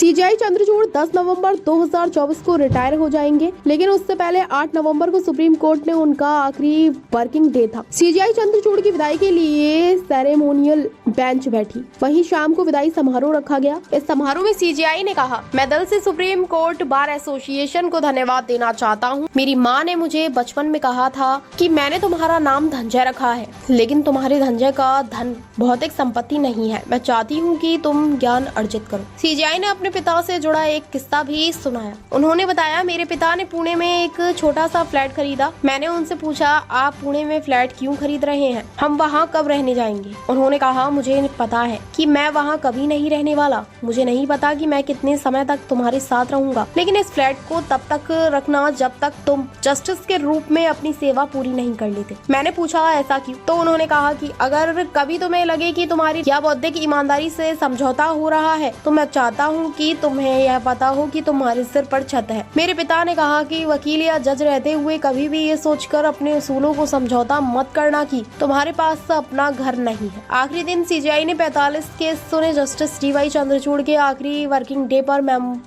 CJI Chandrachud 10 नवंबर 2024 को retire हो जाएंगे, लेकिन उससे पहले 8 नवंबर को सुप्रीम कोर्ट ने उनका आखिरी वर्किंग डे था। सीजेआई चंद्रचूड़ की विदाई के लिए सेरेमोनियल बेंच बैठी, वहीं शाम को विदाई समारोह रखा गया। इस समारोह में सीजेआई ने कहा, मैं दिल से सुप्रीम कोर्ट बार एसोसिएशन को धन्यवाद देना चाहता हूँ। मेरी माँ ने मुझे बचपन में कहा था कि मैंने तुम्हारा नाम धनंजय रखा है, लेकिन तुम्हारे धनंजय का धन भौतिक संपत्ति नहीं है। मैं चाहती हूँ कि तुम ज्ञान अर्जित करो। सीजेआई ने अपने पिता से जुड़ा एक किस्सा भी सुनाया। उन्होंने बताया, मेरे पिता ने पुणे में एक छोटा सा फ्लैट खरीदा। मैंने उनसे पूछा, आप पुणे में फ्लैट क्यों खरीद रहे हैं? हम वहाँ कब रहने जाएंगे? उन्होंने कहा, मुझे पता है कि मैं वहाँ कभी नहीं रहने वाला। मुझे नहीं पता कि मैं कितने समय तक तुम्हारे साथ रहूंगा, लेकिन इस फ्लैट को तब तक रखना जब तक तुम जस्टिस के रूप में अपनी सेवा पूरी नहीं कर लेते। मैंने पूछा, ऐसा क्यों? तो उन्होंने कहा कि अगर कभी तुम्हें लगे कि तुम्हारी या बौद्धिक ईमानदारी से समझौता हो रहा है, तो मैं चाहता हूँ कि तुम्हें यह पता हो कि तुम्हारे सिर पर छत है। मेरे पिता ने कहा कि वकील या जज रहते हुए कभी भी ये सोचकर अपने उसूलों को समझौता मत करना कि तुम्हारे पास अपना घर नहीं है। आखिरी दिन सीजेआई ने 45 केस सुने। जस्टिस डीवाई चंद्रचूड़ के आखिरी वर्किंग डे पर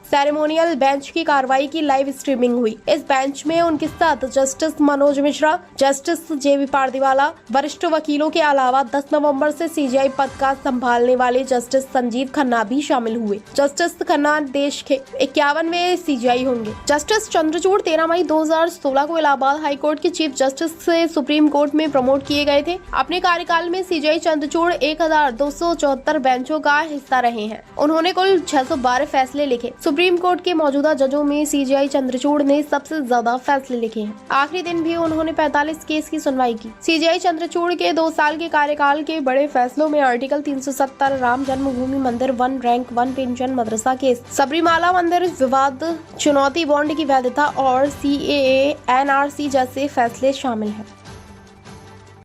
सेरेमोनियल बेंच की कार्रवाई की लाइव स्ट्रीमिंग हुई। इस बेंच में उनके साथ जस्टिस मनोज मिश्रा, जस्टिस जेबी पारदीवाला, वरिष्ठ वकीलों के अलावा 10 नवंबर से सीजेआई पद का संभालने वाले जस्टिस संजीव खन्ना भी शामिल हुए। जस्टिस खन्ना देश के 51वें सीजेआई होंगे। जस्टिस चंद्रचूड़ 13 मई 2016 को इलाहाबाद हाई कोर्ट के चीफ जस्टिस से सुप्रीम कोर्ट में प्रमोट किए गए थे। अपने कार्यकाल में सीजेआई चंद्रचूड़ 1274 बेंचों का हिस्सा रहे हैं। उन्होंने कुल 612 फैसले लिखे। सुप्रीम कोर्ट के मौजूदा जजों में सीजेआई चंद्रचूड़ ने सबसे ज्यादा फैसले लिखे हैं। आखिरी दिन भी उन्होंने 45 केस की सुनवाई की। सीजेआई चंद्रचूड़ के 2 साल के कार्यकाल के बड़े फैसलों में आर्टिकल 370 राम जन्मभूमि मंदिर 1 रैंक 1 पेंशन मदरसा केस, सबरीमाला मंदिर विवाद, चुनौती बॉन्ड की वैधता और CAA NRC जैसे फैसले शामिल हैं।